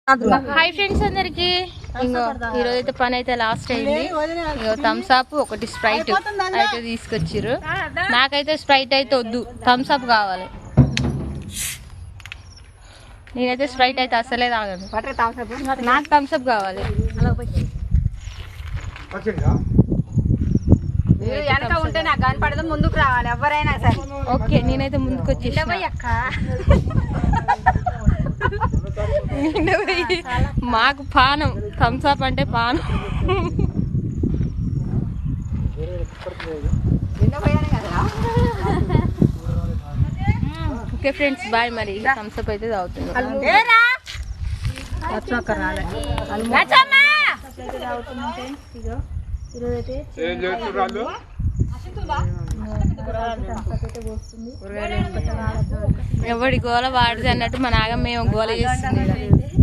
Hi friends అందరికి, ఈరోజు అయితే పని అయితే లాస్ట్ అయింది. థమ్స్ అప్ ఒకటి స్ప్రైట్ అయితే తీసుకొచ్చిర్రు. నాకైతే స్ప్రైట్ అయితే వద్దు, థమ్స్ అప్ కావాలి. నేనైతే స్ప్రైట్ అయితే అసలే తాగను, నాకు థమ్స్ అప్ కావాలి. ఉంటే నాకు కనపడదు, ముందుకు రావాలి ఎవరైనా సరే. ఓకే, నేనైతే ముందుకు వచ్చేసి మాకు పానం, థమ్స్ అప్ అంటే పానం. Okay friends, bye. మరి థమ్స్ అప్ అయితే తాగుతున్నాం. ఎవడి గోల వాడిది అన్నట్టు మా నాగమ్మ మేము గోల చేస్తుంది.